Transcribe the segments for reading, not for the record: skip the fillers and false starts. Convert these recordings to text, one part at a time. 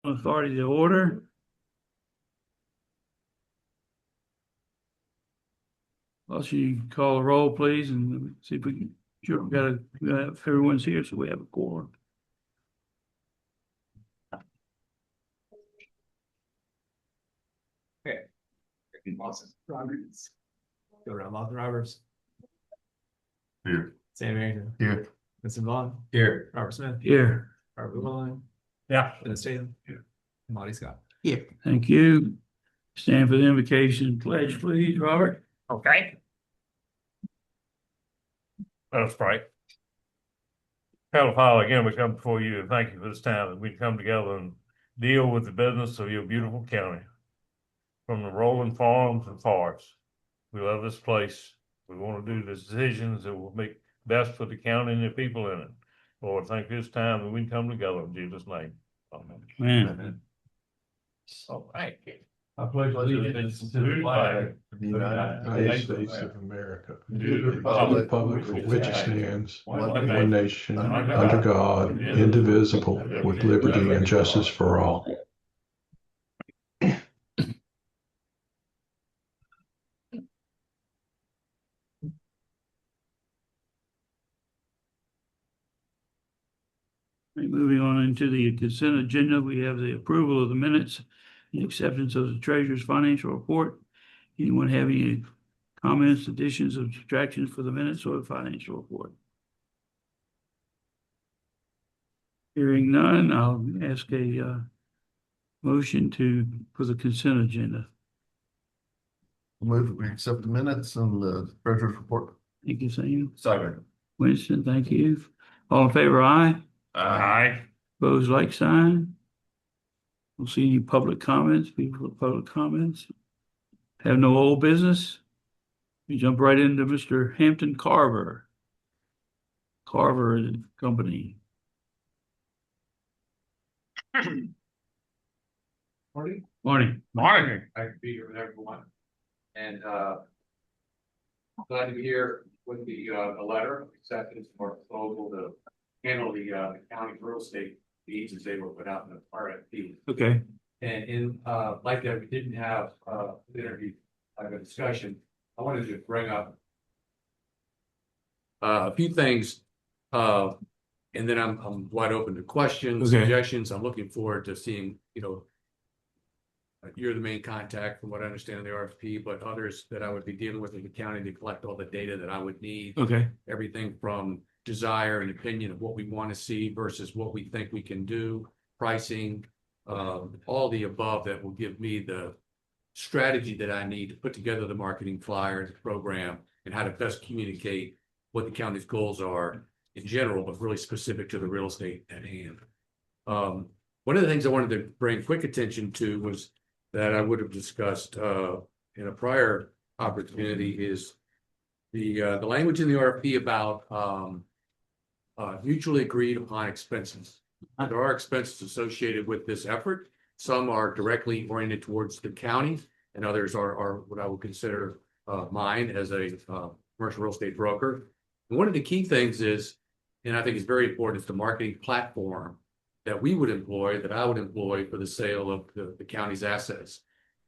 Authority to order. Also, you can call a roll, please, and see if we can, sure, if everyone's here, so we have a quorum. Okay. Roberts. Go around Martha Roberts. Here. Sam Harrington. Here. Vincent Vaughn. Here. Robert Smith. Here. Robert Willine. Yeah. Dennis Tatum. Here. Monty Scott. Here. Thank you. Stand for the invocation pledge, please, Robert. Okay. Let us pray. Heavenly Father, again, we come before you and thank you for this time that we come together and deal with the business of your beautiful county. From the rolling farms and forests. We love this place. We want to do the decisions that will make best for the county and the people in it. Lord, thank you this time that we can come together in Jesus' name. Amen. Amen. All right. I pledge allegiance to the flag of the United States of America, and to the republic for which it stands, one nation, under God, indivisible, with liberty and justice for all. Moving on into the consent agenda, we have the approval of the minutes, the acceptance of the treasurer's financial report. Anyone have any comments, additions, or subtractions for the minutes or the financial report? Hearing none, I'll ask a motion for the consent agenda. Move that we accept the minutes and the treasurer's report. Thank you, Sam. Second. Winston, thank you. All in favor, aye. Aye. Opposed, like sign. We'll see any public comments, people with public comments. Have no old business. We jump right into Mr. Hampton Carver. Carver and Company. Morning. Morning. Morning. I can be here with everyone. And glad to be here with the letter of acceptance for proposal to handle the county real estate fees as they were put out in the RFP. Okay. And in like that, we didn't have an interview, a discussion. I wanted to bring up a few things, and then I'm wide open to questions, Okay. suggestions. I'm looking forward to seeing, you're the main contact from what I understand of the RFP, but others that I would be dealing with in the county to collect all the data that I would need. Okay. Everything from desire and opinion of what we want to see versus what we think we can do, pricing, all the above that will give me the strategy that I need to put together the marketing flyer, the program, and how to best communicate what the county's goals are in general, but really specific to the real estate at hand. One of the things I wanted to bring quick attention to was that I would have discussed in a prior opportunity is the language in the RFP about mutually agreed upon expenses. There are expenses associated with this effort. Some are directly oriented towards the county, and others are what I would consider mine as a commercial real estate broker. And one of the key things is, and I think it's very important, is the marketing platform that we would employ, that I would employ for the sale of the county's assets.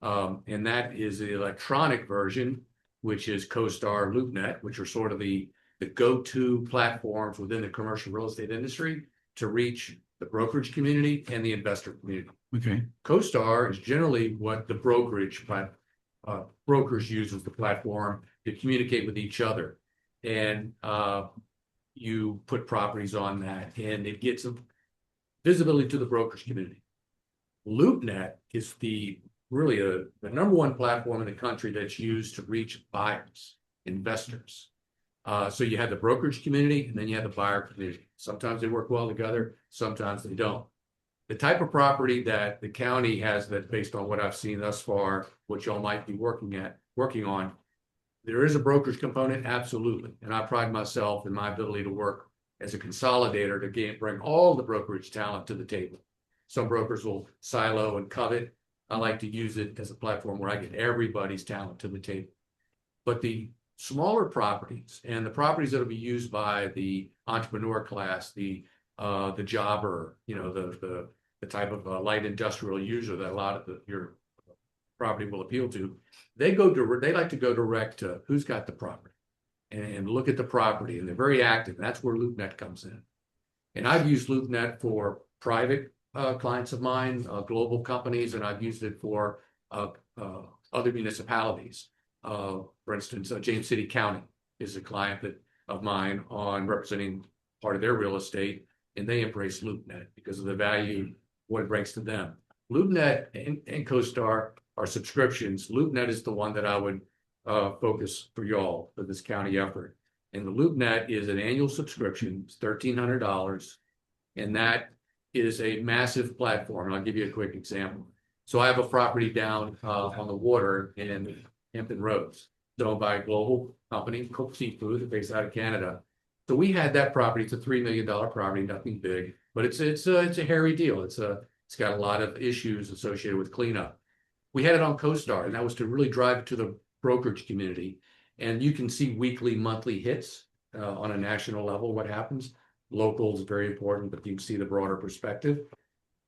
And that is the electronic version, which is CoStar, LoopNet, which are sort of the go-to platforms within the commercial real estate industry to reach the brokerage community and the investor community. Okay. CoStar is generally what the brokers use as the platform to communicate with each other. And you put properties on that and it gets visibility to the brokerage community. LoopNet is really the number one platform in the country that's used to reach buyers, investors. So you have the brokerage community and then you have the buyer community. Sometimes they work well together, sometimes they don't. The type of property that the county has, that based on what I've seen thus far, what y'all might be working on, there is a brokerage component, absolutely. And I pride myself in my ability to work as a consolidator to bring all the brokerage talent to the table. Some brokers will silo and covet. I like to use it as a platform where I get everybody's talent to the table. But the smaller properties and the properties that will be used by the entrepreneur class, the jobber, the the type of light industrial user that a lot of your property will appeal to, they like to go direct to who's got the property and look at the property, and they're very active. And that's where LoopNet comes in. And I've used LoopNet for private clients of mine, global companies, and I've used it for other municipalities. For instance, James City County is a client of mine on representing part of their real estate, and they embrace LoopNet because of the value, what it brings to them. LoopNet and CoStar are subscriptions. LoopNet is the one that I would focus for y'all for this county effort. And the LoopNet is an annual subscription. It's $1,300, and that is a massive platform. And I'll give you a quick example. So I have a property down on the water in Hampton Roads, owned by a global company, Cook Seafood, based out of Canada. So we had that property. It's a $3 million property, nothing big, but it's a hairy deal. It's got a lot of issues associated with cleanup. We had it on CoStar, and that was to really drive it to the brokerage community. And you can see weekly, monthly hits on a national level, what happens. Local is very important, but you can see the broader perspective.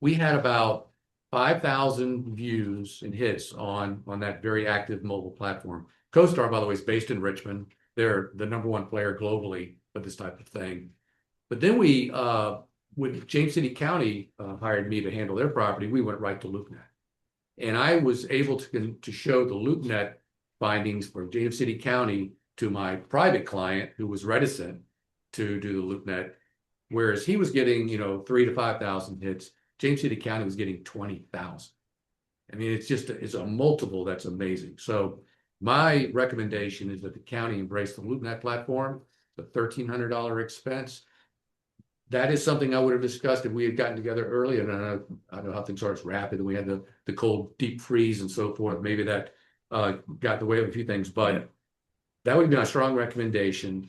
We had about 5,000 views and hits on that very active mobile platform. CoStar, by the way, is based in Richmond. They're the #1 player globally for this type of thing. But then we, when James City County hired me to handle their property, we went right to LoopNet. And I was able to show the LoopNet findings for James City County to my private client who was reticent to do the LoopNet, whereas he was getting, 3,000 to 5,000 hits. James City County was getting 20,000. I mean, it's a multiple that's amazing. So my recommendation is that the county embrace the LoopNet platform, the $1,300 expense. That is something I would have discussed if we had gotten together earlier. And I don't know how things are. It's rapid, and we had the cold deep freeze and so forth. Maybe that got in the way of a few things, but that would be my strong recommendation.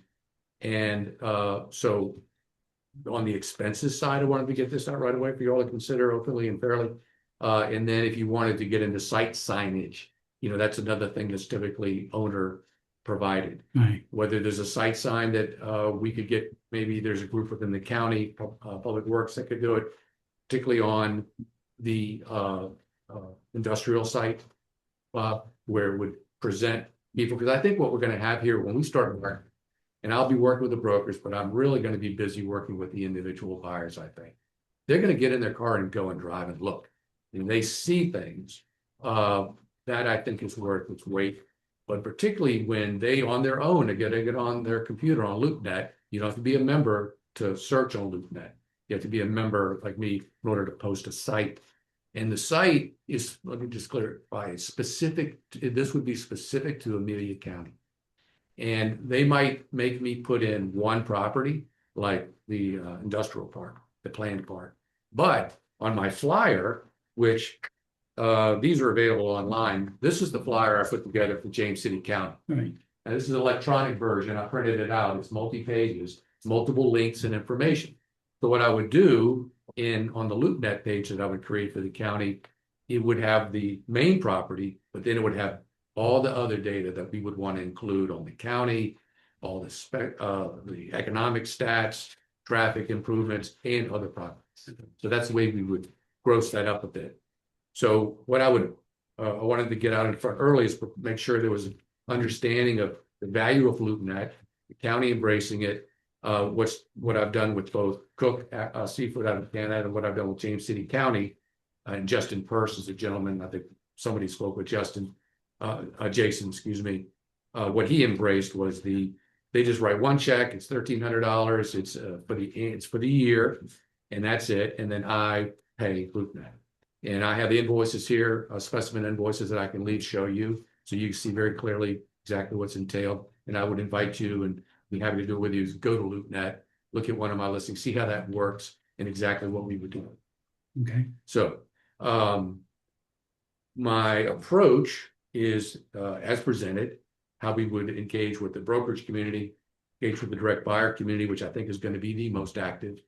And so on the expenses side, I wanted to get this out right away for you all to consider openly and fairly. And then if you wanted to get into site signage, that's another thing that's typically owner provided. Right. Whether there's a site sign that we could get, maybe there's a group within the county, Public Works, that could do it, particularly on the industrial site, where it would present people. Because I think what we're going to have here when we start working, and I'll be working with the brokers, but I'm really going to be busy working with the individual buyers. I think they're going to get in their car and go and drive and look, and they see things that I think is worth its weight. But particularly when they, on their own, are getting it on their computer on LoopNet, you don't have to be a member to search on LoopNet. You have to be a member like me in order to post a site. And the site is, let me just clarify, this would be specific to Amelia County. And they might make me put in one property, like the industrial park, the planned park. But on my flyer, which these are available online, this is the flyer I put together for James City County. Right. And this is an electronic version. I printed it out. It's multi-pages, multiple links and information. So what I would do on the LoopNet page that I would create for the county, it would have the main property, but then it would have all the other data that we would want to include on the county, all the economic stats, traffic improvements, and other properties. So that's the way we would gross that up a bit. So what I wanted to get out in front early is make sure there was an understanding of the value of LoopNet, the county embracing it, what I've done with both Cook Seafood out of Canada and what I've done with James City County, and Justin Purse is a gentleman. I think somebody spoke with Jason, excuse me. What he embraced was they just write one check. It's $1,300. It's for the year, and that's it. And then I pay LoopNet. And I have the invoices here, specimen invoices that I can show you, so you can see very clearly exactly what's entailed. And I would invite you, and be happy to do it with you, is go to LoopNet, look at one of my listings, see how that works, and exactly what we would do. Okay. So my approach is as presented, how we would engage with the brokerage community, engage with the direct buyer community, which I think is going to be the most active.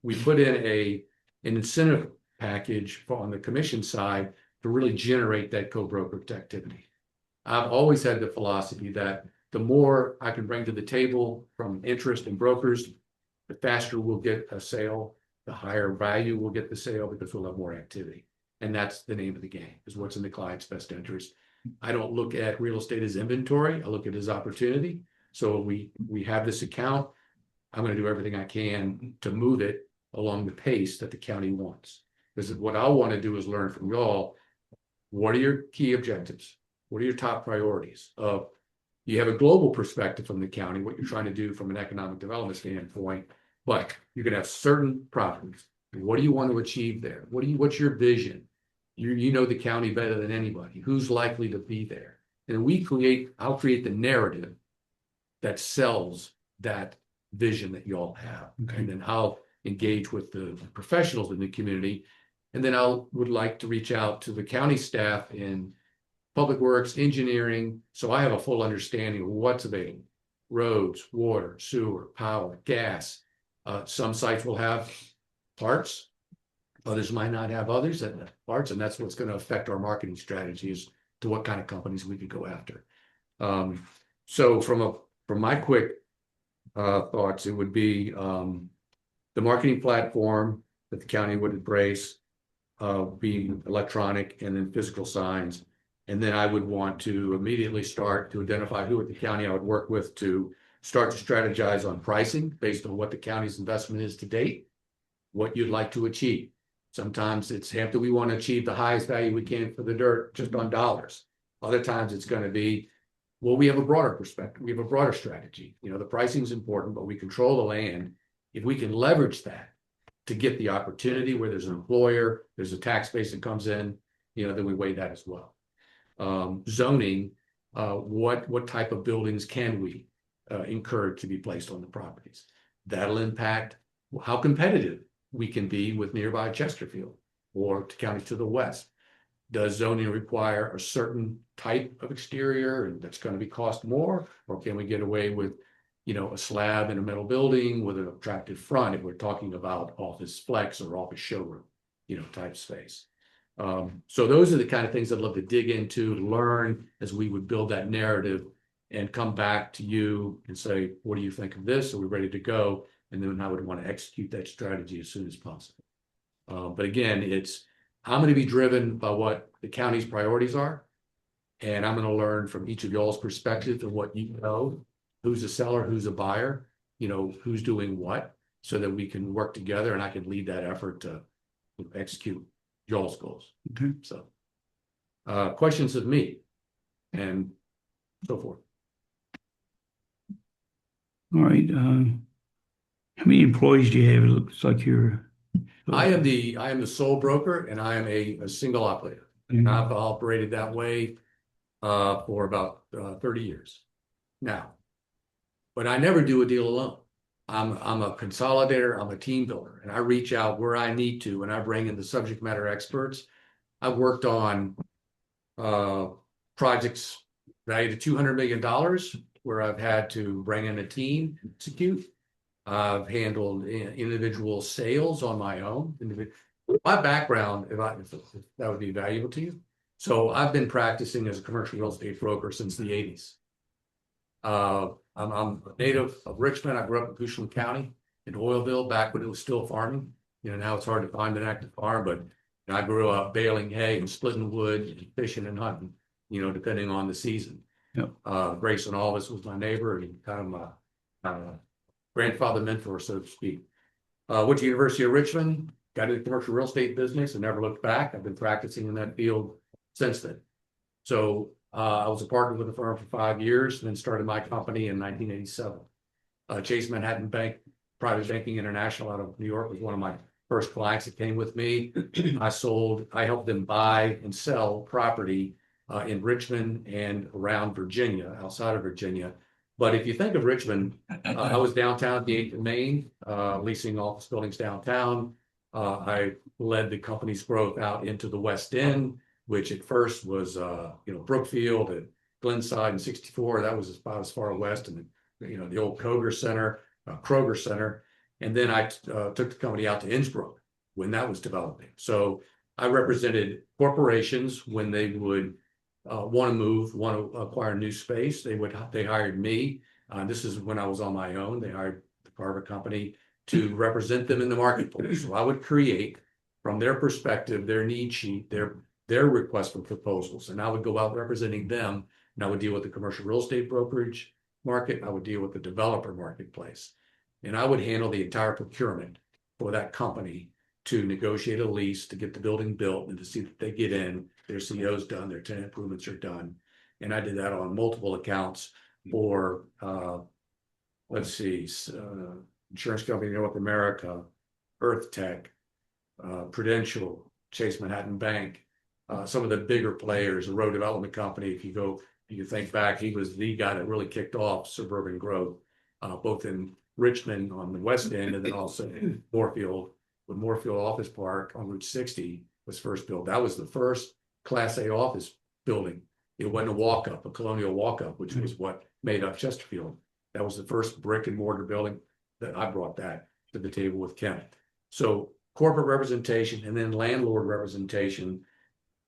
We put in an incentive package on the commission side to really generate that co-brokerage activity. I've always had the philosophy that the more I can bring to the table from interest in brokers, the faster we'll get a sale, the higher value will get the sale because we'll have more activity. And that's the name of the game, is what's in the client's best interest. I don't look at real estate as inventory. I look at it as opportunity. So we have this account. I'm going to do everything I can to move it along the pace that the county wants. Because what I want to do is learn from y'all, what are your key objectives? What are your top priorities? You have a global perspective from the county, what you're trying to do from an economic development standpoint, but you can have certain properties. What do you want to achieve there? What's your vision? You know the county better than anybody. Who's likely to be there? And I'll create the narrative that sells that vision that you all have. Okay. And then I'll engage with the professionals in the community. And then would like to reach out to the county staff in public works, engineering, so I have a full understanding of what's available. Roads, water, sewer, power, gas. Some sites will have parts. Others might not have others that have parts, and that's what's going to affect our marketing strategies to what kind of companies we could go after. So from my quick thoughts, it would be the marketing platform that the county would embrace, being electronic and then physical signs. And then I would want to immediately start to identify who at the county I would work with to start to strategize on pricing based on what the county's investment is to date, what you'd like to achieve. Sometimes it's Hampton, we want to achieve the highest value we can for the dirt just on dollars. Other times it's going to be, well, we have a broader perspective. We have a broader strategy. You know, the pricing is important, but we control the land. If we can leverage that to get the opportunity where there's an employer, there's a tax base that comes in, you know, then we weigh that as well. Zoning, what type of buildings can we encourage to be placed on the properties? That'll impact how competitive we can be with nearby Chesterfield or to counties to the west. Does zoning require a certain type of exterior and that's going to be cost more, or can we get away with, you know, a slab in a metal building with an attractive front if we're talking about office flex or office showroom, you know, type space? So those are the kind of things I'd love to dig into, to learn as we would build that narrative and come back to you and say, what do you think of this? Are we ready to go? And then I would want to execute that strategy as soon as possible. But again, I'm going to be driven by what the county's priorities are. And I'm going to learn from each of y'all's perspective and what you know, who's a seller, who's a buyer, you know, who's doing what, so that we can work together and I can lead that effort to execute y'all's goals. Okay. So, questions of me and so forth. All right. How many employees do you have? It looks like you're. I am the sole broker and I am a single operator. And I've operated that way for about 30 years now. But I never do a deal alone. I'm a consolidator, I'm a team builder, and I reach out where I need to, and I bring in the subject matter experts. I've worked on projects valued at $200 million where I've had to bring in a team to execute. I've handled individual sales on my own. My background, if that would be valuable to you. So I've been practicing as a commercial real estate broker since the 80s. I'm a native of Richmond. I grew up in Goochland County in Oilville back when it was still farming. You know, now it's hard to find an active farm, but I grew up baling hay and splitting wood and fishing and hunting, you know, depending on the season. Yep. Grayson Alvis was my neighbor and kind of my grandfather mentor, so to speak. Went to University of Richmond, got into the commercial real estate business and never looked back. I've been practicing in that field since then. So I was a partner with the firm for 5 years and then started my company in 1987. Chase Manhattan Bank, Private Banking International out of New York was one of my first clients that came with me. I helped them buy and sell property in Richmond and around Virginia, outside of Virginia. But if you think of Richmond, I was downtown at the 8th and Main, leasing office buildings downtown. I led the company's growth out into the West End, which at first was, Brookfield and Glenside and 64. That was about as far west, and the old Kroger Center. And then I took the company out to Innsbruck when that was developing. So I represented corporations when they would want to move, want to acquire new space. They hired me. This is when I was on my own. They hired the Carver company to represent them in the marketplace. So I would create, from their perspective, their need sheet, their request for proposals, and I would go out representing them, and I would deal with the commercial real estate brokerage market, I would deal with the developer marketplace, and I would handle the entire procurement for that company to negotiate a lease, to get the building built, and to see that they get in, their CO's done, their tenant improvements are done. And I did that on multiple accounts for, let's see, Insurance Company of North America, Earth Tech, Prudential, Chase Manhattan Bank, some of the bigger players, the Road Development Company. If you think back, he was the guy that really kicked off suburban growth, both in Richmond on the west end, and then also Moorfield, when Moorfield Office Park on Route 60 was first built. That was the first Class A office building. It wasn't a walk-up, a colonial walk-up, which was what made up Chesterfield. That was the first brick and mortar building that I brought that to the table with Kent. So corporate representation and then landlord representation,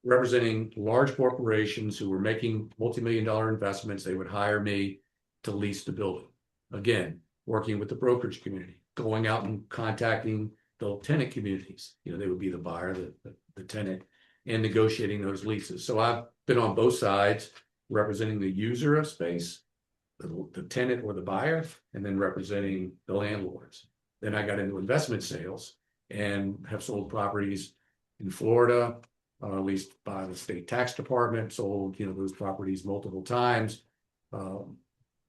representing large corporations who were making multi-million-dollar investments. They would hire me to lease the building. Again, working with the brokerage community, going out and contacting the tenant communities. You know, they would be the buyer, the tenant, and negotiating those leases. So I've been on both sides, representing the user of space, the tenant or the buyer, and then representing the landlords. Then I got into investment sales and have sold properties in Florida, leased by the state tax department, sold, you know, those properties multiple times.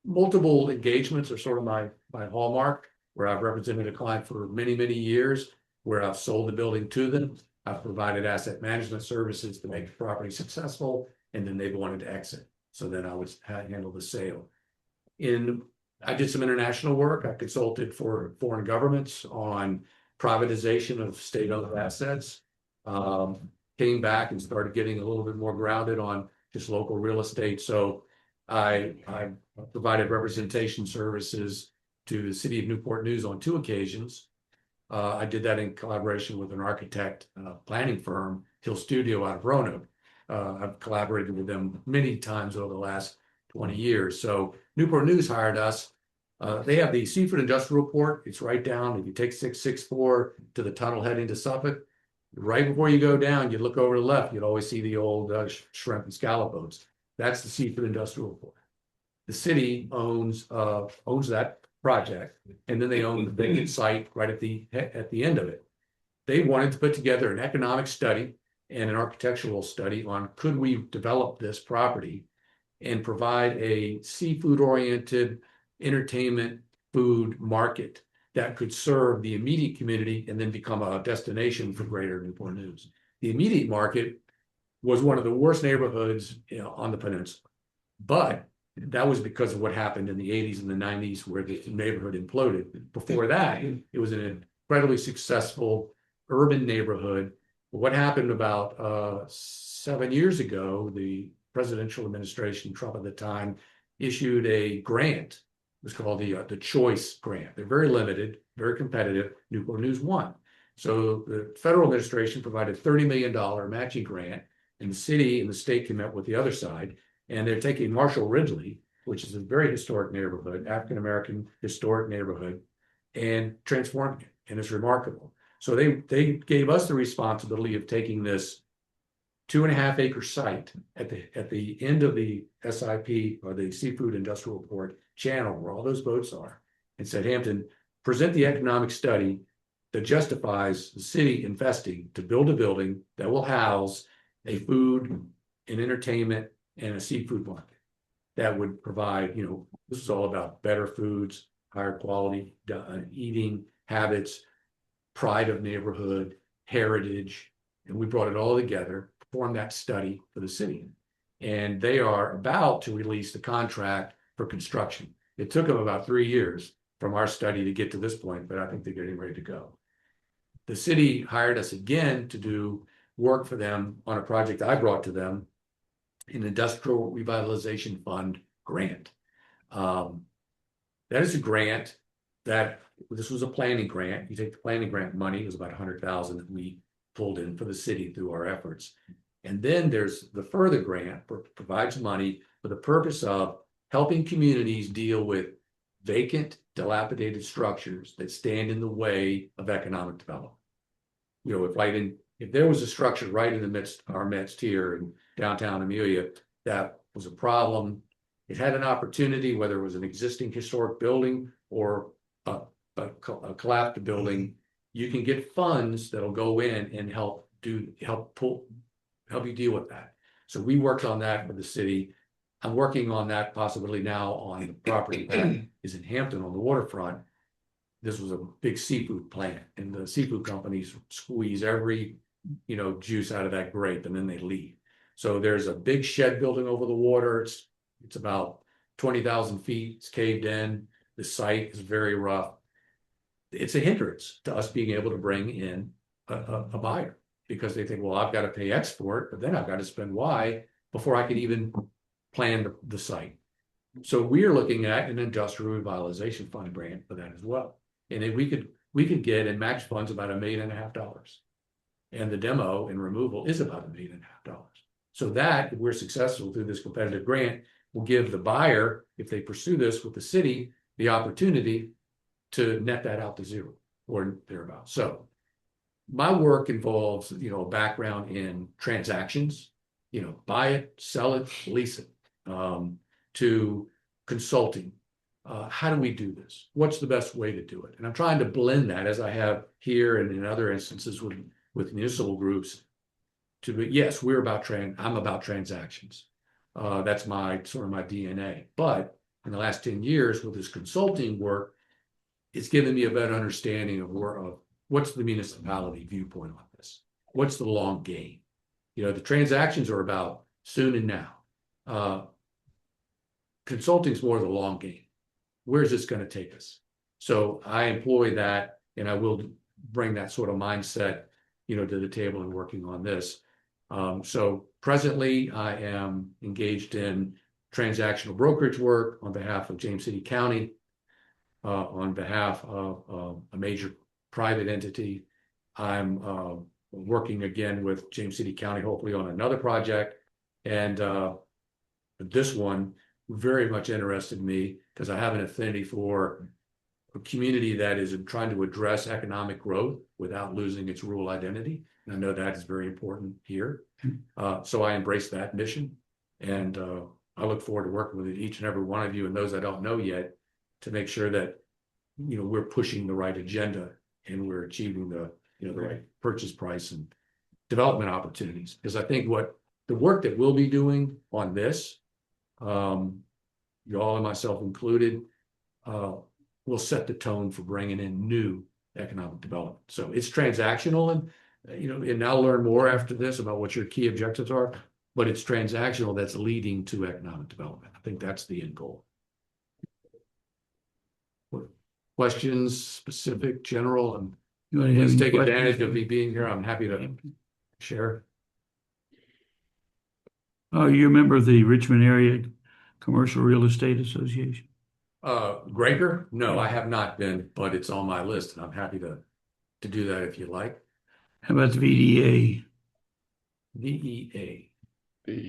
Multiple engagements are sort of my hallmark, where I've represented a client for many, many years, where I've sold the building to them. I've provided asset management services to make the property successful, and then they've wanted to exit. So then I would handle the sale. I did some international work. I consulted for foreign governments on privatization of state-owned assets. Came back and started getting a little bit more grounded on just local real estate. So I provided representation services to the city of Newport News on 2 occasions. I did that in collaboration with an architect planning firm, Hill Studio out of Roanoke. I've collaborated with them many times over the last 20 years. So Newport News hired us. They have the Seafood Industrial Port. It's right down. If you take 664 to the tunnel heading to Suffolk, right before you go down, you look over to the left, you'd always see the old shrimp and scallop boats. That's the Seafood Industrial Port. The city owns that project, and then they own the vacant site right at the end of it. They wanted to put together an economic study and an architectural study on, could we develop this property and provide a seafood-oriented entertainment food market that could serve the immediate community and then become a destination for greater Newport News. The immediate market was one of the worst neighborhoods, you know, on the peninsula, but that was because of what happened in the 80s and the 90s, where the neighborhood imploded. Before that, it was an incredibly successful urban neighborhood. What happened about 7 years ago, the presidential administration, Trump at the time, issued a grant. It was called the Choice Grant. They're very limited, very competitive. Newport News won. So the federal administration provided $30 million matching grant, and the city and the state came up with the other side. And they're taking Marshall Ridgely, which is a very historic neighborhood, African-American historic neighborhood, and transforming it. And it's remarkable. So they gave us the responsibility of taking this 2.5-acre site at the end of the SIP, or the Seafood Industrial Port channel, where all those boats are, and said, Hampton, present the economic study that justifies the city investing to build a building that will house a food and entertainment and a seafood market that would provide, you know, this is all about better foods, higher quality eating habits, pride of neighborhood, heritage. And we brought it all together, performed that study for the city. And they are about to release the contract for construction. It took them about 3 years from our study to get to this point, but I think they're getting ready to go. The city hired us again to do work for them on a project I brought to them, an Industrial Revitalization Fund grant. That is a grant that, this was a planning grant. You take the planning grant money, it was about $100,000 that we pulled in for the city through our efforts. And then there's the further grant, provides money for the purpose of helping communities deal with vacant, dilapidated structures that stand in the way of economic development. You know, if there was a structure right in the our midst here in downtown Amelia, that was a problem. It had an opportunity, whether it was an existing historic building or a collapsed building, you can get funds that'll go in and help you deal with that. So we worked on that for the city. I'm working on that possibility now on the property that is in Hampton on the waterfront. This was a big seafood plant, and the seafood companies squeeze every, juice out of that grape, and then they leave. So there's a big shed building over the water. It's about 20,000 feet. It's caved in. The site is very rough. It's a hindrance to us being able to bring in a buyer, because they think, well, I've got to pay X for it, but then I've got to spend Y before I can even plan the site. So we are looking at an industrial revitalization fund grant for that as well. And then we could get and match funds about $1.5 million. And the demo and removal is about $1.5 million. So that, if we're successful through this competitive grant, will give the buyer, if they pursue this with the city, the opportunity to net that out to zero or thereabouts. So my work involves, a background in transactions, buy it, sell it, lease it, to consulting. How do we do this? What's the best way to do it? And I'm trying to blend that, as I have here and in other instances with municipal groups, yes, I'm about transactions. That's my sort of my DNA. But in the last 10 years with this consulting work, it's given me a better understanding of what's the municipality viewpoint on this. What's the long game? The transactions are about soon and now. Consulting is more the long game. Where's this going to take us? So I employ that, and I will bring that sort of mindset, to the table and working on this. So presently, I am engaged in transactional brokerage work on behalf of James City County, on behalf of a major private entity. I'm working again with James City County, hopefully on another project. And this one very much interested me because I have an affinity for a community that is trying to address economic growth without losing its rural identity. And I know that is very important here. So I embrace that mission. And I look forward to working with each and every one of you and those I don't know yet to make sure that, we're pushing the right agenda and we're achieving the right purchase price and development opportunities. Because I think the work that we'll be doing on this, you all and myself included, will set the tone for bringing in new economic development. So it's transactional, and and I'll learn more after this about what your key objectives are, but it's transactional that's leading to economic development. I think that's the end goal. Questions, specific, general, and let's take advantage of me being here. I'm happy to share. You're a member of the Richmond Area Commercial Real Estate Association? Gregor? No, I have not been, but it's on my list, and I'm happy to do that if you like. How about the VDA? VEA.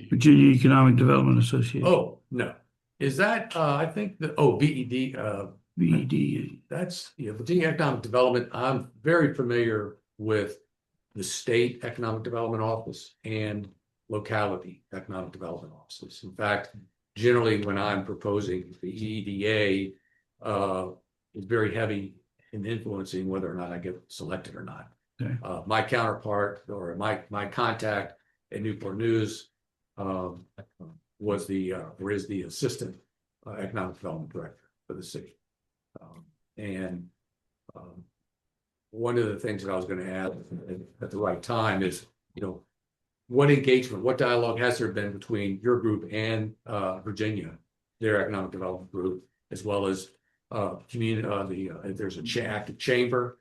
Virginia Economic Development Association. Oh, no. Is that, I think VED, VED. that's, Virginia Economic Development. I'm very familiar with the state economic development office and locality economic development offices. In fact, generally when I'm proposing the EDA, is very heavy in influencing whether or not I get selected or not. Okay. My counterpart or my contact at Newport News is the assistant economic development director for the city. One of the things that I was going to add at the right time is, what engagement, what dialogue has there been between your group and Virginia, their economic development group, as well as community? There's an active chamber,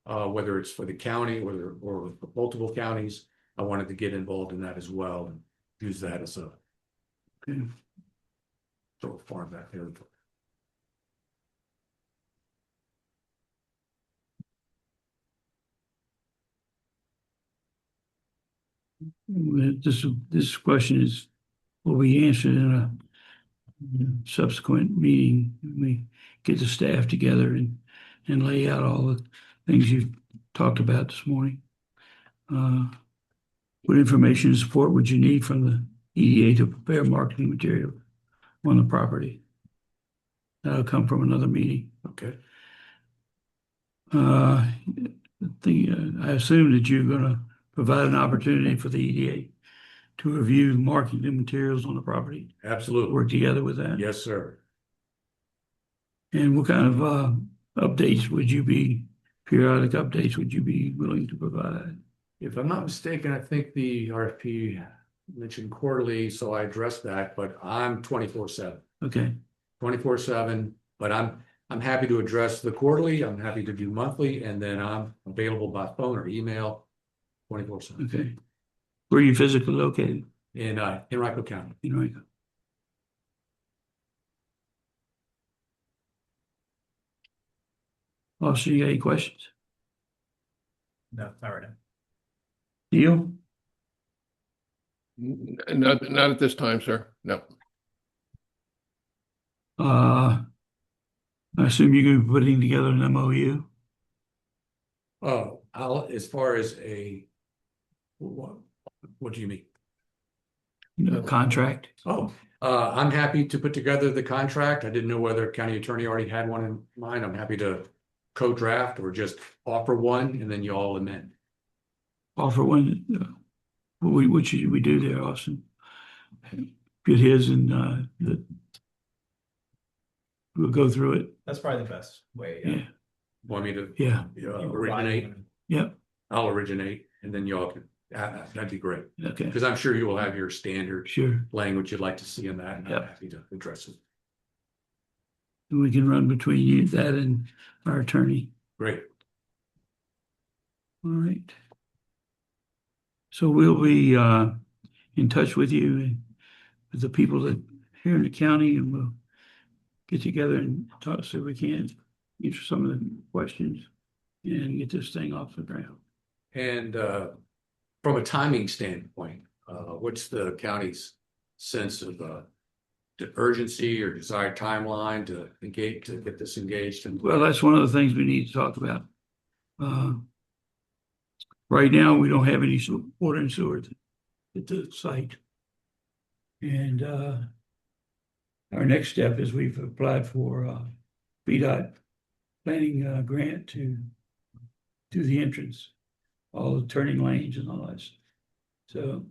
whether it's for the county or multiple counties. I wanted to get involved in that as well and use that as a sort of farm that territory. This question will be answered in subsequent meeting, we get the staff together and lay out all the things you've talked about this morning. What information and support would you need from the EDA to prepare marketing material on the property? That'll come from another meeting. Okay. I assume that you're gonna provide an opportunity for the EDA to review marketing materials on the property, Absolutely. work together with that. Yes, sir. And what kind of periodic updates would you be willing to provide? If I'm not mistaken, I think the RFP mentioned quarterly, so I addressed that, but I'm 24/7. Okay, 24/7, but I'm happy to address the quarterly, I'm happy to do monthly, and then I'm available by phone or email 24/7 okay. Where are you physically located? in Henrico County. In Rico. Austin, you got any questions? No, not right now. Neil? Not at this time, sir. No. I assume you're gonna be putting together an MOU? As far as what do you mean? Contract? Oh, I'm happy to put together the contract. I didn't know whether county attorney already had one in mind. I'm happy to co-draft or just offer one and then you all amend. Offer one, what should we do there, Austin? Get his and we'll go through it. That's probably the best way. Yeah, Want me to yeah, originate? yeah, I'll originate and then y'all can, that'd be great. okay, Because I'm sure you will have your standard sure. language you'd like to see in that and I'm Yep. happy to address it. And we can run between you, that and our attorney. Great. All right. So we'll be in touch with you and with the people that here in the county, and we'll get together and talk so we can answer some of the questions and get this thing off the ground. And from a timing standpoint, what's the county's sense of the urgency or desired timeline to get this engaged? And Well, that's one of the things we need to talk about. Right now, we don't have any water and sewer at the site. And our next step is we've applied for VDOT planning grant to do the entrance, all the turning lanes and all that stuff. So,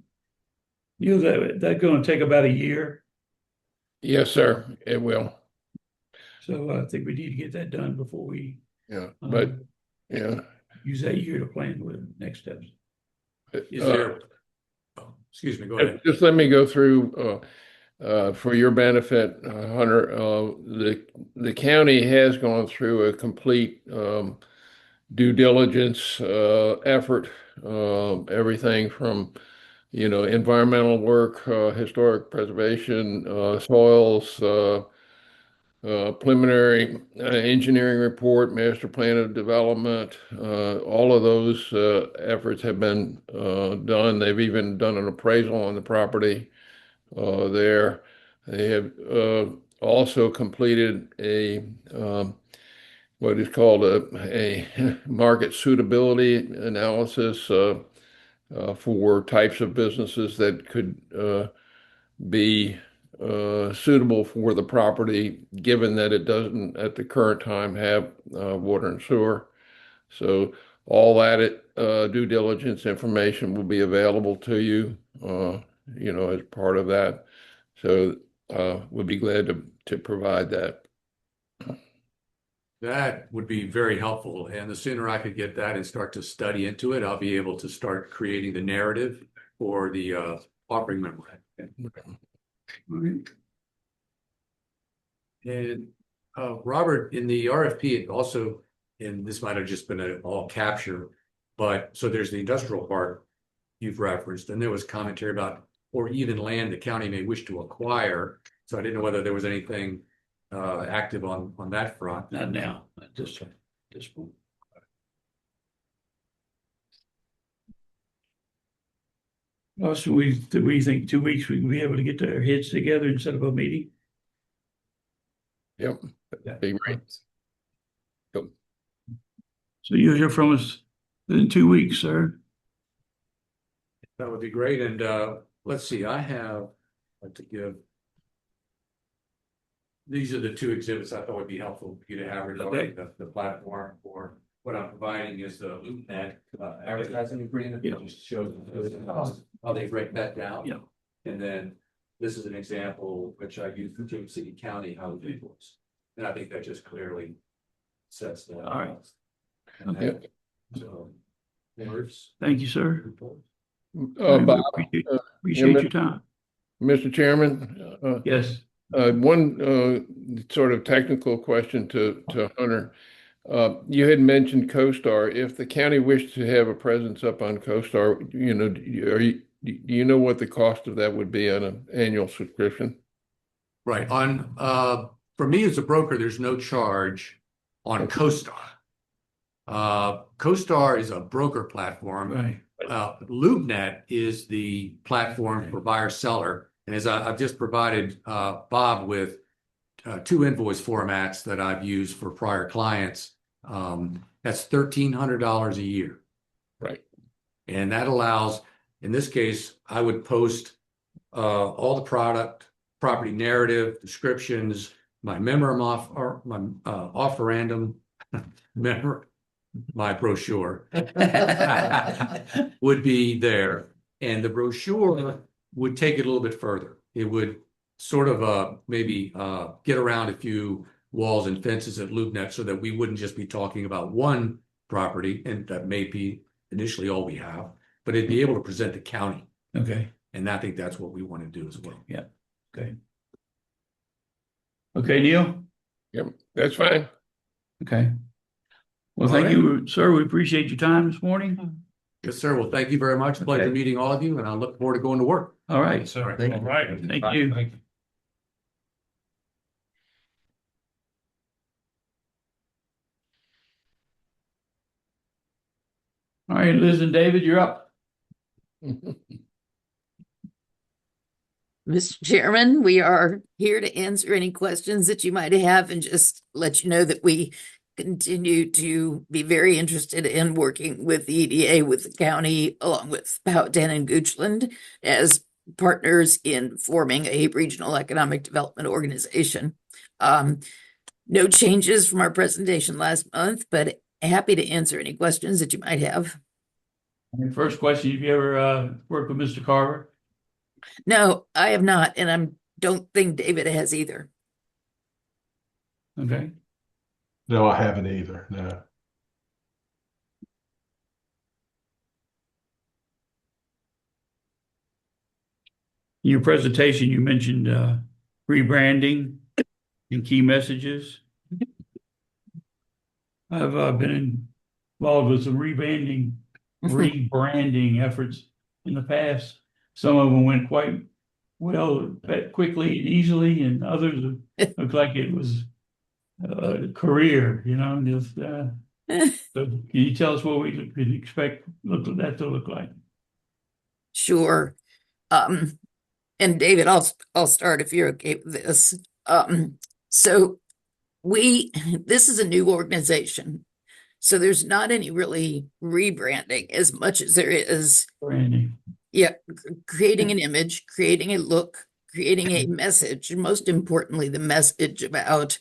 you know, that's going to take about a year. Yes, sir, it will. So I think we need to get that done before we Yeah, but, yeah. use that year to plan with next steps. is there, excuse me, go ahead. Just let me go through, for your benefit, Hunter, the county has gone through a complete, due diligence, effort, everything from, environmental work, historic preservation, soils, preliminary engineering report, master plan of development, all of those efforts have been done. They've even done an appraisal on the property there. They have also completed what is called a market suitability analysis for types of businesses that could be suitable for the property, given that it doesn't at the current time have water and sewer. So all that due diligence information will be available to you, as part of that. So we'll be glad to provide that. That would be very helpful. And the sooner I could get that and start to study into it, I'll be able to start creating the narrative for the offering memorandum. All right. And Robert, in the RFP, it also, and this might have just been an all capture, but so there's the industrial park you've referenced, and there was commentary about, or even land the county may wish to acquire. So I didn't know whether there was anything active on that front. Not now, at this point. Also, we think 2 weeks we can be able to get our heads together and set up a meeting? Yep, be great. So you'll hear from us in 2 weeks, sir. That would be great. And let's see, to give. These are the two exhibits I thought would be helpful for you to have regarding the platform for what I'm providing is the LoopNet advertising agreement. Yeah. Just shows how they break that down. Yeah. And then this is an example which I use for James City County, how it works. And I think that just clearly sets that. All right. And Okay. that, so, words. Thank you, sir. Bob, Appreciate your time. Mr. Chairman, Yes. one sort of technical question to Hunter. You had mentioned CoStar. If the county wished to have a presence up on CoStar, do you know what the cost of that would be on an annual subscription? Right. For me as a broker, there's no charge on CoStar. CoStar is a broker platform. Right. LoopNet is the platform for buyer seller. And as I've just provided Bob with two invoice formats that I've used for prior clients, that's $1,300 a year. Right. And that allows, in this case, I would post all the property narrative, descriptions, my offerandum, my brochure would be there. And the brochure would take it a little bit further. It would sort of maybe get around a few walls and fences at LoopNet so that we wouldn't just be talking about one property, and that may be initially all we have, but it'd be able to present the county. Okay. And I think that's what we want to do as well. Yeah. Okay. Okay, Neil? Yep, that's fine. Okay. Well, thank you, sir. We appreciate your time this morning. Yes, sir. Well, thank you very much. Pleasure Okay. meeting all of you, and I look forward to going to work. All right. So, Thank you. all right. Thank you. Thank you. All right, Liz and David, you're up. Mr. Chairman, we are here to answer any questions that you might have and just let you know that we continue to be very interested in working with the EDA, with the county, along with Powhatan and Goochland as partners in forming a regional economic development organization. No changes from our presentation last month, but happy to answer any questions that you might have. First question, have you ever worked with Mr. Carver? No, I have not, and I don't think David has either. Okay. No, I haven't either. No. In your presentation, you mentioned rebranding and key messages. I've been involved with some rebranding efforts in the past. Some of them went quite well, quickly and easily, and others looked like it was a career, just so can you tell us what we could expect that to look like? Sure. And David, I'll start if you're okay with this. So this is a new organization. So there's not any really rebranding as much as there is Branding. creating an image, creating a look, creating a message, and most importantly, the message about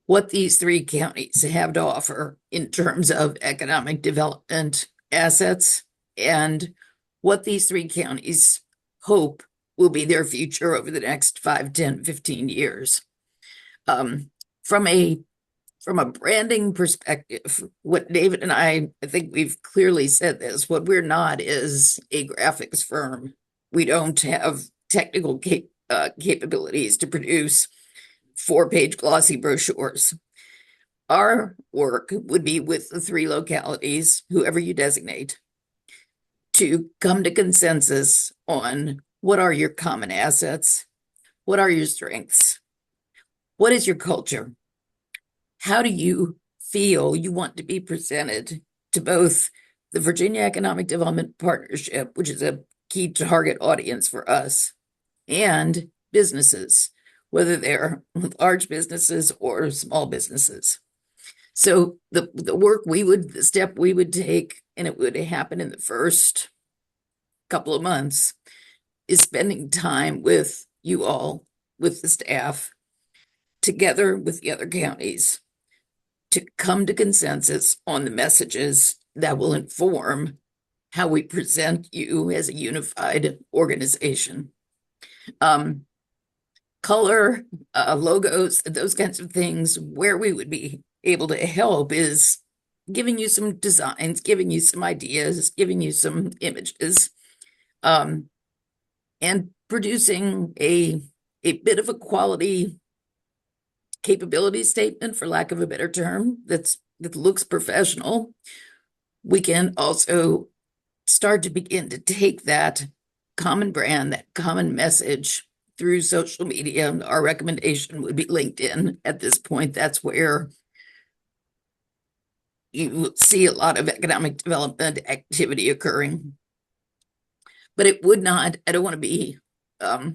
what these three counties have to offer in terms of economic development assets and what these three counties hope will be their future over the next 5, 10, 15 years. From a branding perspective, what David and I think we've clearly said this, what we're not is a graphics firm. We don't have technical capabilities to produce 4-page glossy brochures. Our work would be with the three localities, whoever you designate, to come to consensus on what are your common assets, what are your strengths, what is your culture, how do you feel you want to be presented to both the Virginia Economic Development Partnership, which is a key target audience for us, and businesses. whether they're large businesses or small businesses. So the step we would take, and it would happen in the first couple of months, is spending time with you all, with the staff, together with the other counties, to come to consensus on the messages that will inform how we present you as a unified organization. Color, logos, those kinds of things, where we would be able to help is giving you some designs, giving you some ideas, giving you some images, and producing a bit of a quality capability statement, for lack of a better term, that looks professional. We can also start to begin to take that common brand, that common message through social media. Our recommendation would be LinkedIn at this point. That's where you see a lot of economic development activity occurring. But it would not, I don't want to be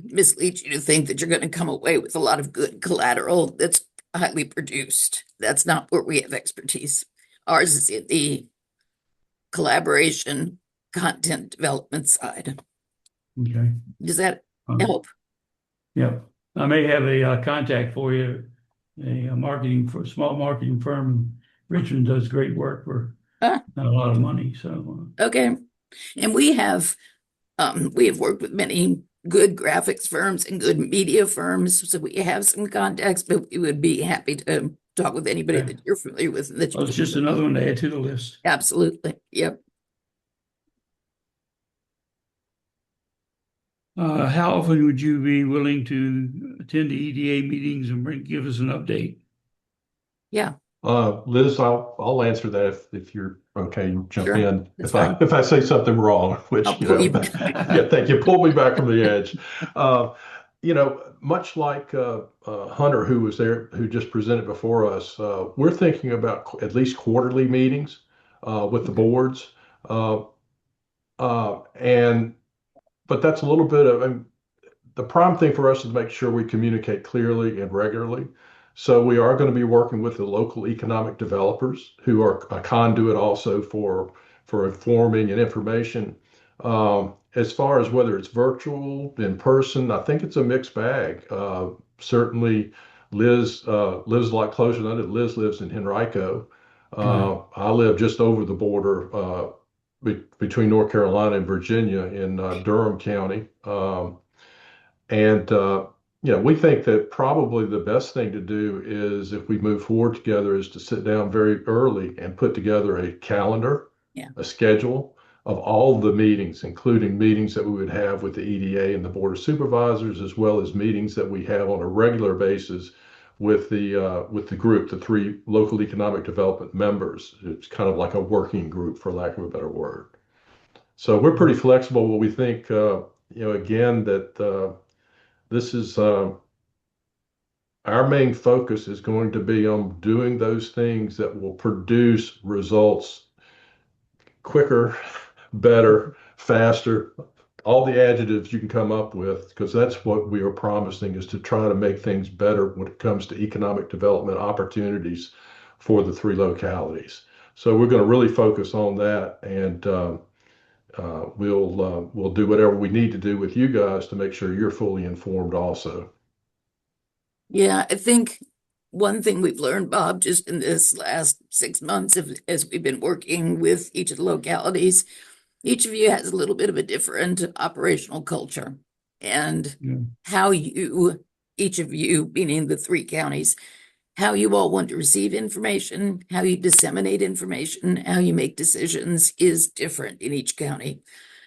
mislead you to think that you're going to come away with a lot of good collateral that's highly produced. That's not where we have expertise. Ours is in the collaboration, content development side. Okay. Does that Um, help? Yeah, I may have a contact for you, a small marketing firm. Richmond does great work for Ah, not a lot of money, so. okay. And we have worked with many good graphics firms and good media firms, so we have some contacts, but we would be happy to talk with anybody Okay. that you're familiar with and that you Well, it's just another one to add to the list. absolutely. Yep. How often would you be willing to attend the EDA meetings and give us an update? Yeah, Liz, I'll answer that if you're okay, you jump sure. in. That's If I say something wrong, I'll which, pull you back. yeah, thank you. Pull me back from the edge. Much like Hunter, who was there, who just presented before us, we're thinking about at least quarterly meetings with the boards. Uh, and but that's a little bit of, the prime thing for us is to make sure we communicate clearly and regularly. So we are going to be working with the local economic developers who are a conduit also for informing and information. As far as whether it's virtual, in person, I think it's a mixed bag. Certainly, Liz lives a lot closer than I do. Liz lives in Henrico. I live just over the border between North Carolina and Virginia in Durham County. And we think that probably the best thing to do is, if we move forward together, is to sit down very early and put together a calendar, Yeah. a schedule of all the meetings, including meetings that we would have with the EDA and the Board of Supervisors, as well as meetings that we have on a regular basis with the group, the three local economic development members. It's kind of like a working group, for lack of a better word. So we're pretty flexible. What we think, again, that this is our main focus is going to be on doing those things that will produce results quicker, better, faster, all the adjectives you can come up with, because that's what we are promising, is to try to make things better when it comes to economic development opportunities for the three localities. So we're going to really focus on that, and we'll do whatever we need to do with you guys to make sure you're fully informed also. Yeah, I think one thing we've learned, Bob, just in this last 6 months as we've been working with each of the localities, each of you has a little bit of a different operational culture. And Yeah. how each of you, meaning the three counties, how you all want to receive information, how you disseminate information, how you make decisions is different in each county.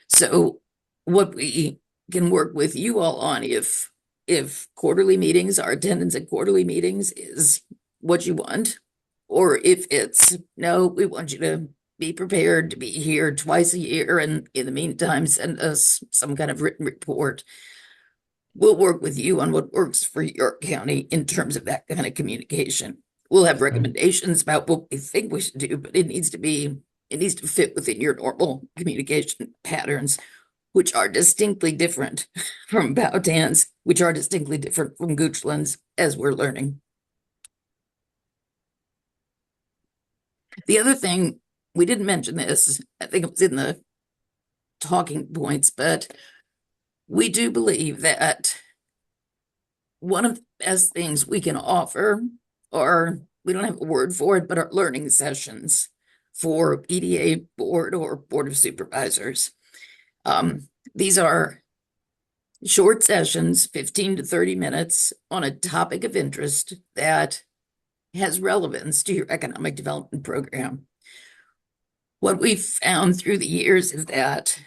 So what we can work with you all on, if quarterly meetings, our attendance at quarterly meetings is what you want, or if it's, no, we want you to be prepared to be here twice a year, and in the meantime, send us some kind of written report. We'll work with you on what works for your county in terms of that kind of communication. We'll have recommendations about what we think we should do, but it needs to fit within your normal communication patterns. which are distinctly different from Powhatan's, which are distinctly different from Goochland's as we're learning. The other thing, we didn't mention this, I think it was in the talking points, but we do believe that one of the best things we can offer, or we don't have a word for it, but our learning sessions for EDA board or board of supervisors. These are short sessions, 15 to 30 minutes on a topic of interest that has relevance to your economic development program. What we've found through the years is that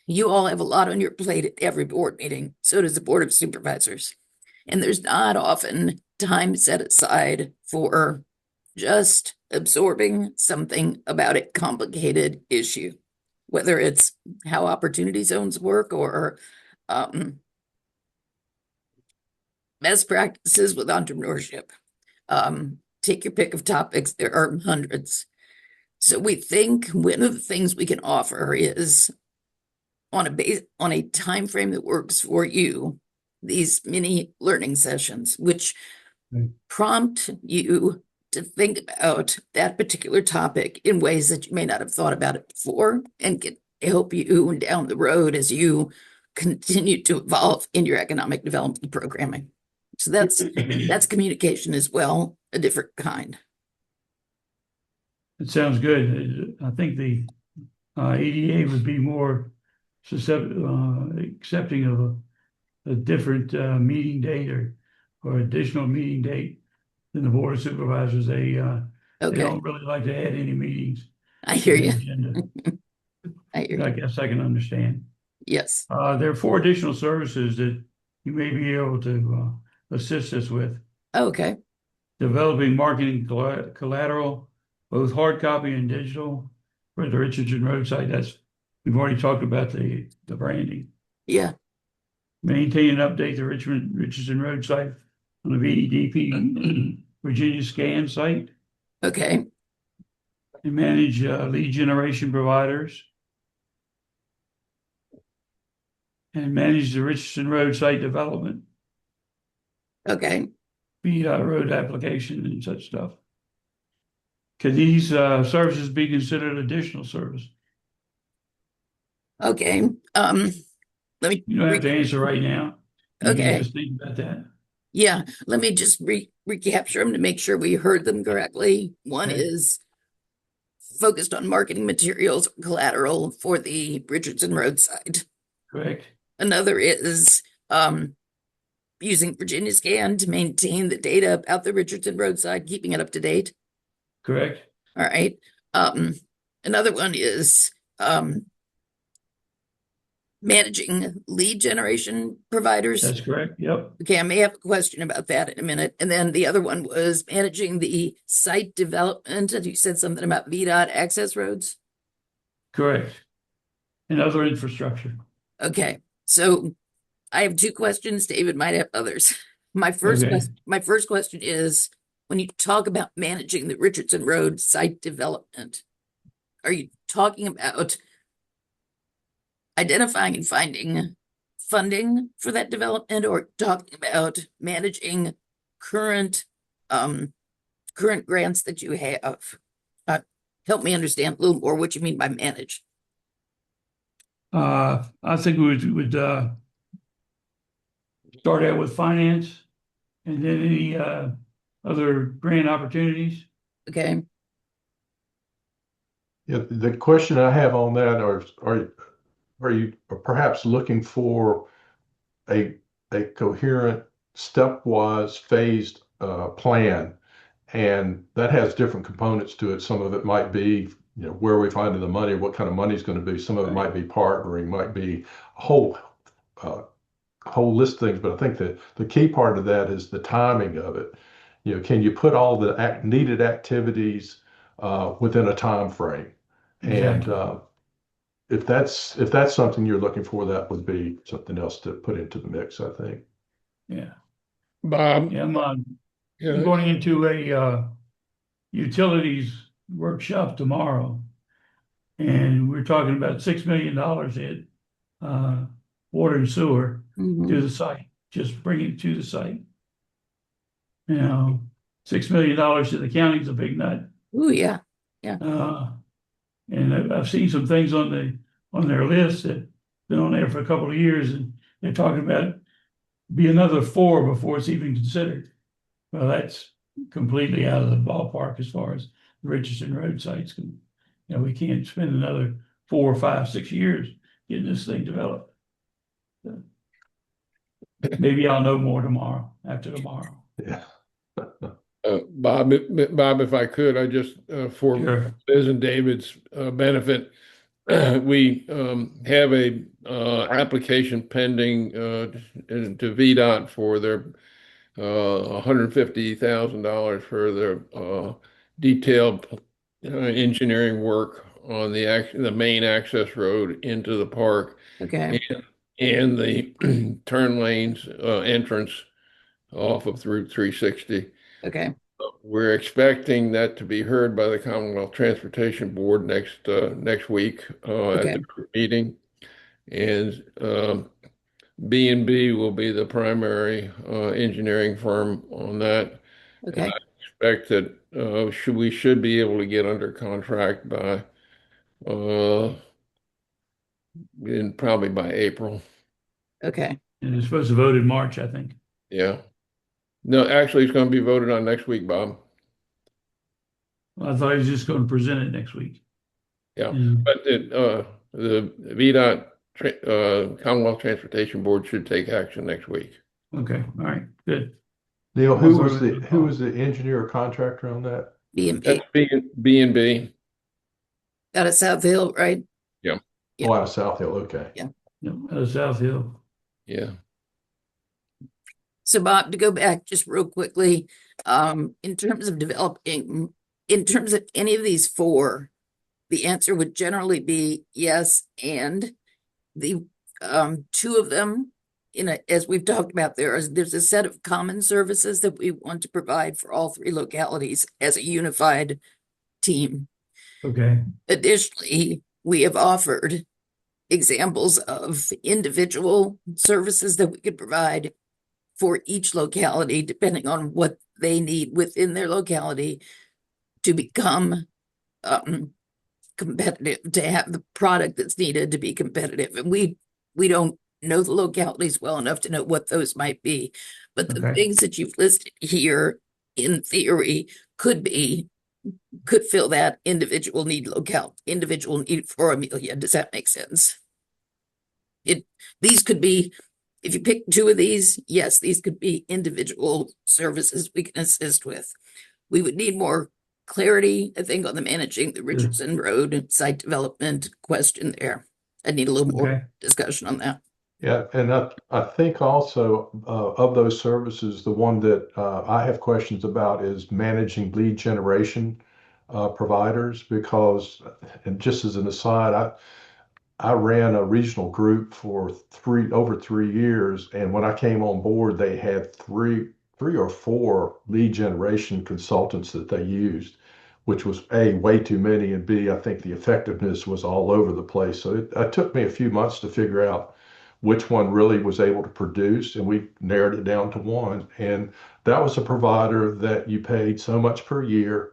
you all have a lot on your plate at every board meeting. So does the Board of Supervisors. And there's not often time set aside for just absorbing something about a complicated issue, whether it's how opportunity zones work or best practices with entrepreneurship. Take your pick of topics. There are hundreds. So we think one of the things we can offer is on a time frame that works for you, these mini learning sessions, which prompt you to think about that particular topic in ways that you may not have thought about it before, and can help you down the road as you continue to evolve in your economic development programming. So that's communication as well, a different kind. It sounds good. I think the EDA would be more accepting of a different meeting date or additional meeting date than the Board of Supervisors. They Okay, don't really like to add any meetings I to hear the you. agenda. I hear I you. guess I can understand. Yes. There are 4 additional services that you may be able to assist us with. Okay. Developing marketing collateral, both hard copy and digital, for the Richardson Road site. We've already talked about the branding. Yeah. Maintain and update the Richardson Road site on the VEDP Virginia Scan site, Okay. and manage lead generation providers, and manage the Richardson Road site development, Okay. VDOT road application and such stuff. Could these services be considered additional service? Okay. Let me. You don't have to answer right now. You can Okay. just think about that. Yeah. Let me just recapture them to make sure we heard them correctly. One Okay. is focused on marketing materials, collateral for the Richardson Road site. Correct. Another is using Virginia Scan to maintain the data about the Richardson Road site, keeping it up to date. Correct. All right. Another one is managing lead generation providers. That's correct. Yep. Okay, I may have a question about that in a minute. And then the other one was managing the site development. You said something about VDOT access roads. Correct. And other infrastructure. Okay, so I have 2 questions. David might have others. My first Okay. question is, when you talk about managing the Richardson Road site development, are you talking about identifying and finding funding for that development, or talking about managing current grants that you have? Help me understand a little more what you mean by manage. I think we would start out with finance, and then any other grant opportunities. Okay. Yeah, the question I have on that are you perhaps looking for a coherent, stepwise, phased plan? And that has different components to it. Some of it might be, where are we finding the money, what kind of money is going to be. Some of it might be partnering, might be a whole list of things. But I think the key part of that is the timing of it. Can you put all the needed activities within a time frame? Exactly. And if that's something you're looking for, that would be something else to put into the mix, I think. Yeah. Bob, Yeah, I'm yeah, going into a utilities workshop tomorrow, and we're talking about $6 million hit water and sewer to Mhm. the site, just bring it to the site. You know, $6 million to the county is a big nut. Oh, yeah. Uh, and I've seen some things on their list that been on there for a couple of years, and they're talking about be another 4 before it's even considered. Well, that's completely out of the ballpark as far as the Richardson Road sites can. You know, we can't spend another 4, 5, 6 years getting this thing developed. So, maybe I'll know more tomorrow, after tomorrow. Yeah. Bob, if I could, I just, for Sure. Liz and David's benefit, we have a application pending to VDOT for their $150,000 for their detailed engineering work on the main access road into the park Okay. and the turn lanes entrance off of Route 360. Okay. We're expecting that to be heard by the Commonwealth Transportation Board next week at Okay. the meeting. And B&B will be the primary engineering firm on that. And I Okay. expect that we should be able to get under contract uh, probably by April. Okay. And it's supposed to vote in March, I think. Yeah. No, actually, it's going to be voted on next week, Bob. Well, I thought he was just going to present it next week. Yeah, Yeah. but the VDOT Commonwealth Transportation Board should take action next week. Okay, all right, good. Neil, I'll throw it in the who phone. was the engineer or contractor on that? B&B That's B&B. out of South Hill, right? Yeah, Yeah. Oh, out of South Hill. Okay. Yeah. South Hill. yeah. So Bob, to go back just real quickly, in terms of developing, in terms of any of these 4, the answer would generally be yes. And the 2 of them, as we've talked about, there's a set of common services that we want to provide for all 3 localities as a unified team. Okay, Additionally, we have offered examples of individual services that we could provide for each locality, depending on what they need within their locality to become competitive, to have the product that's needed to be competitive. And we don't know the localities well enough to know what those might be. But the okay, things that you've listed here, in theory, could fill that individual need for Amelia. Does that make sense? These could be, if you pick 2 of these, yes, these could be individual services we can assist with. We would need more clarity, I think, on the managing the Richardson Road and site development question there. I need a little more okay, discussion on that. Yeah, and I think also of those services, the one that I have questions about is managing lead generation providers because, and just as an aside, I ran a regional group for over 3 years, and when I came on board, they had three or four lead generation consultants that they used, which was A, way too many, and B, I think the effectiveness was all over the place. So it took me a few months to figure out which one really was able to produce, and we narrowed it down to one. And that was a provider that you paid so much per year,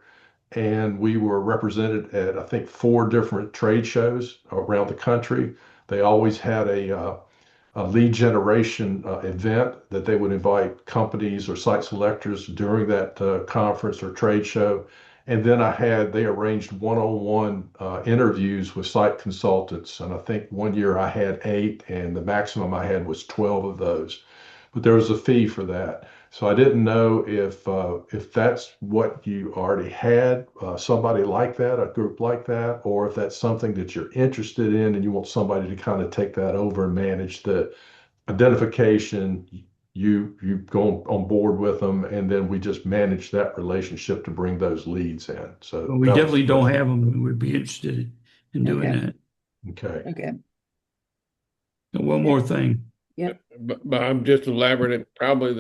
and we were represented at I think 4 different trade shows around the country. They always had a lead generation event that they would invite companies or site selectors during that conference or trade show. And then they arranged one-on-one interviews with site consultants. And I think one year I had 8, and the maximum I had was 12 of those. But there was a fee for that. So I didn't know if that's what you already had, somebody like that, a group like that, or if that's something that you're interested in and you want somebody to kind of take that over and manage the identification. You go on board with them, and then we just manage that relationship to bring those leads in. So but we that was definitely don't have them, and we'd be interested in doing Okay. that. okay. Okay. And one more thing, But I'm just elaborating, probably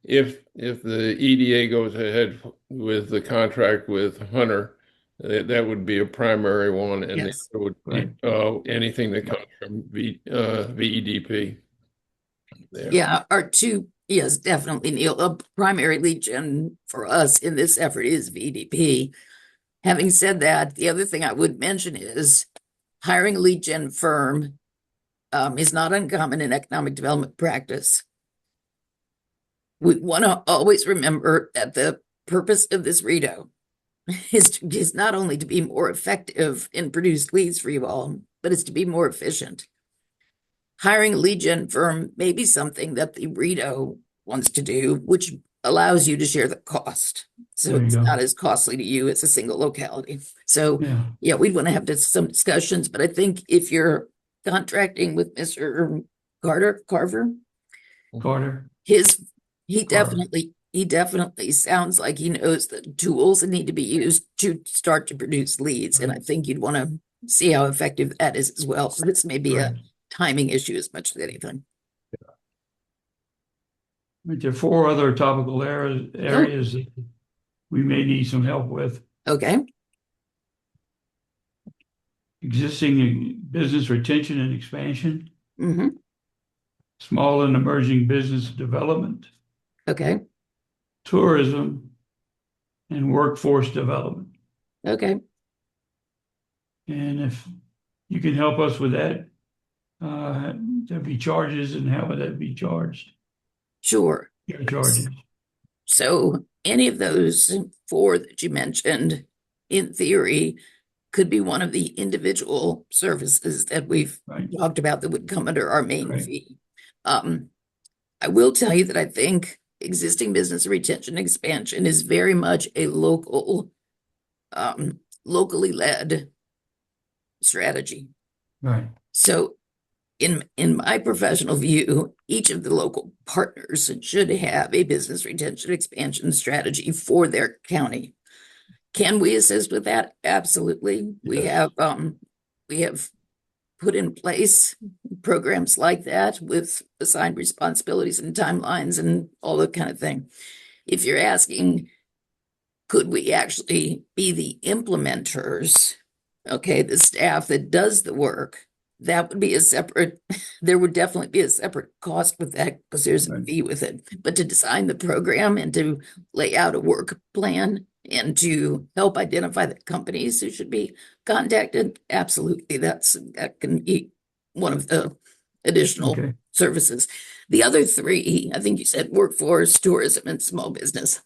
if the EDA goes ahead with the contract with Hunter, That would be a primary one, and the Yes. other would Right. be anything that comes from VEDP. There. Yeah, our two, yes, definitely, Neil. A primary lead gen for us in this effort is VDP. Having said that, the other thing I would mention is hiring a lead gen firm is not uncommon in economic development practice. We want to always remember that the purpose of this redo is not only to be more effective and produce leads for you all, but it's to be more efficient. Hiring a lead gen firm may be something that the Rito wants to do, which allows you to share the cost. So There you it's go. not as costly to you as a single locality. So Yeah. yeah, we'd want to have some discussions, but I think if you're contracting with Mr. Carver, Carter. his he Carver. definitely sounds like he knows the tools that need to be used to start to produce leads. And I think you'd want to see how effective that is as well. So this may be a Right. timing issue as much as anything. But there are four other topical areas that we may need some help with. Okay. Existing business retention and expansion, Hmm. small and emerging business development, Okay. tourism, and workforce development. Okay. And if you can help us with that, there'd be charges, and how would that be charged? Sure. Your charges. So any of those four that you mentioned, in theory, could be one of the individual services that we've Right. talked about that would come under our main Right. fee. I will tell you that I think existing business retention expansion is very much a locally led strategy. Right. So in my professional view, each of the local partners should have a business retention expansion strategy for their county. Can we assist with that? Absolutely. Yes. We have put in place programs like that with assigned responsibilities and timelines and all that kind of thing. If you're asking, could we actually be the implementers? Okay, the staff that does the work, that would be a separate, there would definitely be a separate cost with that because there's a Right. fee with it. But to design the program and to lay out a work plan and to help identify the companies who should be contacted, absolutely, that can be one of the additional Okay. services. The other three, I think you said workforce, tourism, and small business.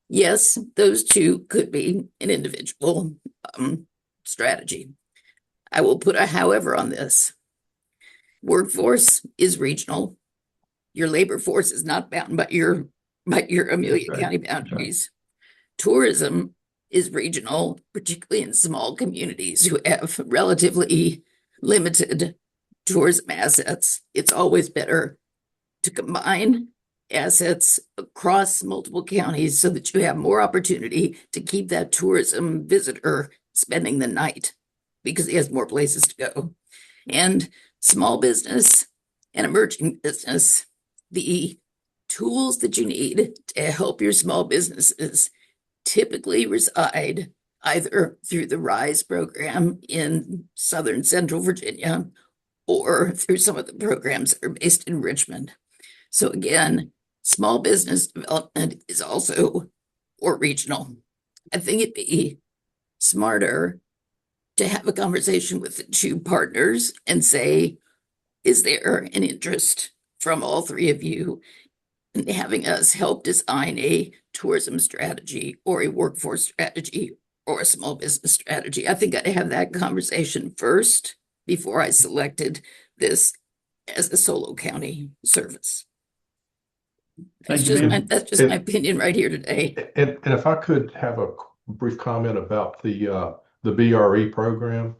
Yes, those two could be an individual strategy. I will put a however on this. Workforce is regional. Your labor force is not bound by your Amelia That's right. County That's right. boundaries. Tourism is regional, particularly in small communities who have relatively limited tourism assets. It's always better to combine assets across multiple counties so that you have more opportunity to keep that tourism visitor spending the night because he has more places to go. And small business and emerging business, the tools that you need to help your small businesses typically reside either through the RISE program in Southern Central Virginia or through some of the programs that are based in Richmond. So again, small business development is also or regional. I think it'd be smarter to have a conversation with the two partners and say, is there an interest from all three of you in having us help design a tourism strategy or a workforce strategy or a small business strategy? I think I'd have that conversation first before I selected this as a solo county service. Thank you, ma'am. That's just my opinion right here today. And if I could have a brief comment about the BRE program,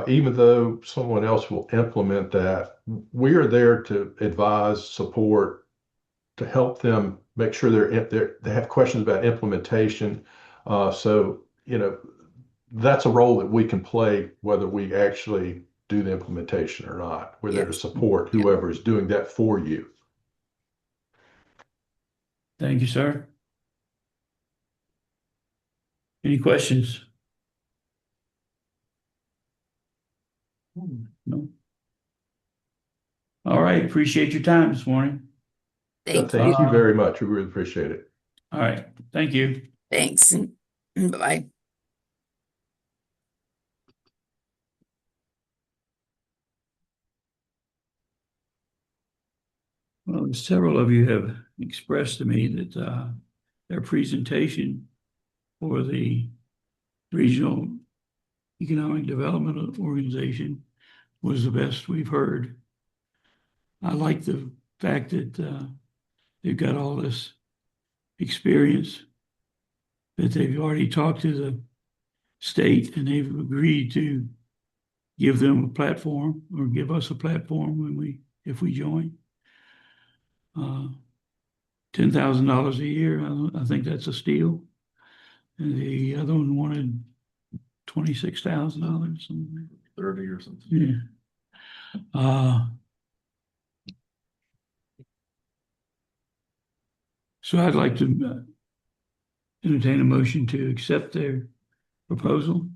even though someone else will implement that, we are there to advise, support, to help them make sure they have questions about implementation. So, that's a role that we can play, whether we actually do the implementation or not. We're there to Yes. support Yeah. whoever is doing that for you. Thank you, sir. Any questions? No. All right, appreciate your time this morning. Thank Thank you. you very much. We really appreciate it. All right, thank you. Thanks. Bye. Well, several of you have expressed to me that their presentation for the Regional Economic Development Organization was the best we've heard. I like the fact that they've got all this experience, that they've already talked to the state and they've agreed to give them a platform or give us a platform if we join. $10,000 a year, I think that's a steal. And the other one wanted $26,000, something. 30 or something. Yeah. So I'd like to entertain a motion to accept their proposal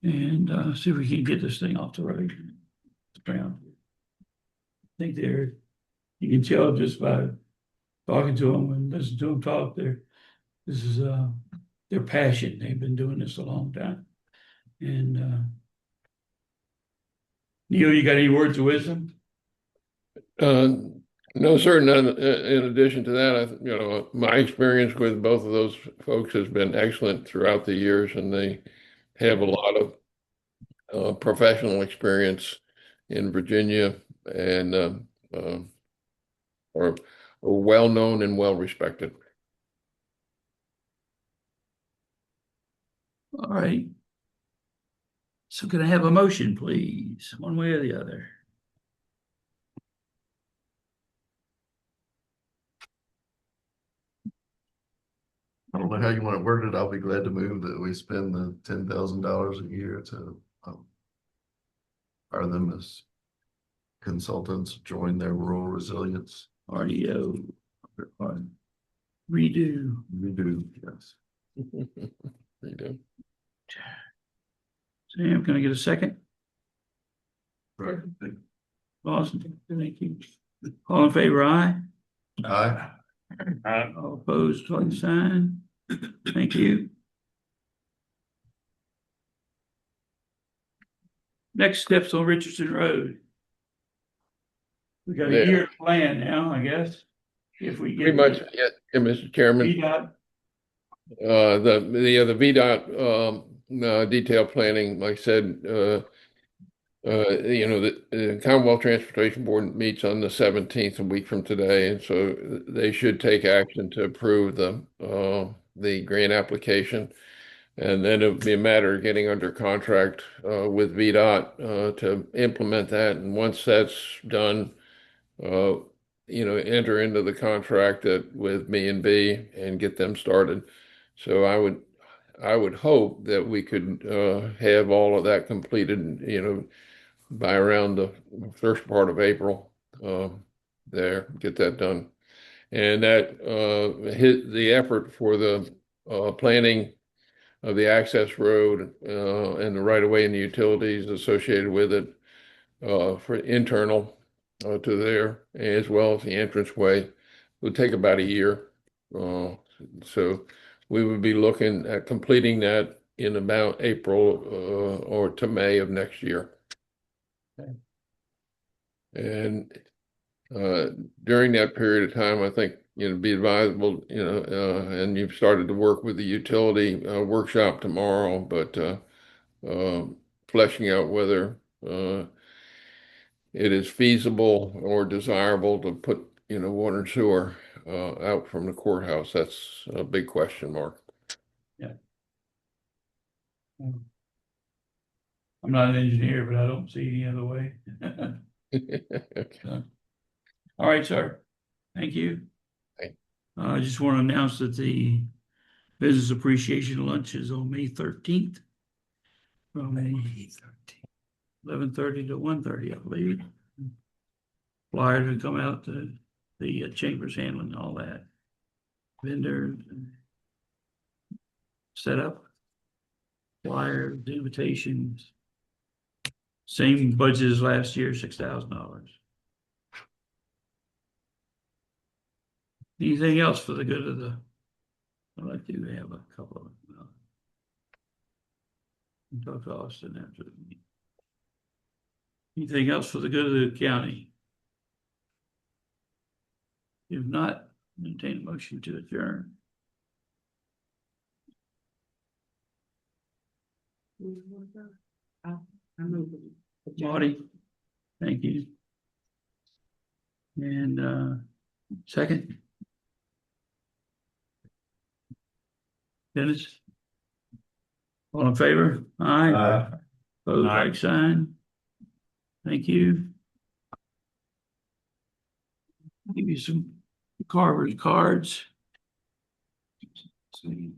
and see if we can get this thing off the road. I think you can tell just by talking to them and listening to them talk, this is their passion. They've been doing this a long time. And Neil, you got any words of wisdom? No, sir. None, in addition to that, my experience with both of those folks has been excellent throughout the years, and they have a lot of professional experience in Virginia and are well known and well respected. All right. So can I have a motion, please, one way or the other? I don't know how you want to word it. I'll be glad to move that we spend the $10,000 a year to hire them as consultants, join their rural resilience. RDO, redo. We do, yes. There you go. Sam, can I get a second? Right. Lawson, thank you. All in favor, aye. Aye. All opposed, like sign. Thank you. Next steps on Richardson Road. We got a Yeah. year plan now, I guess. If we Pretty get much, yeah, Mr. Chairman. VDOT. The VDOT detail planning, like I said, the Commonwealth Transportation Board meets on the 17th, a week from today, and so they should take action to approve the grant application. And then it would be a matter of getting under contract with VDOT to implement that. And once that's done, enter into the contract with me and B and get them started. So I would hope that we could have all of that completed, by around the first part of April. Get that done, and that hit the effort for the planning of the access road and the right of way and the utilities associated with it for internal to there, as well as the entranceway, would take about a year. So we would be looking at completing that in about April or to May of next year. Okay. And during that period of time, I think be advisable, and you've started to work with the utility workshop tomorrow, but fleshing out whether it is feasible or desirable to put water and sewer out from the courthouse. That's a big question mark. Yeah. I'm not an engineer, but I don't see any other way. So, all right, sir. Thank you. Thank I just want to announce that the Business Appreciation Lunch is on May 13th from 11:30 to 1:30, I believe. Flyer to come out to the chambers handling all that. Vendors, set up, flyers, invitations. Same budget as last year, $6,000. Anything else for the good of the, well, I do have a couple of, talk to Austin after the meeting. Anything else for the good of the county? If not, entertain a motion to adjourn. Marty, thank you. And second? Dennis? All in favor? Aye. Opposed, Aye. like sign. Thank you. Give you some Carver's cards. See.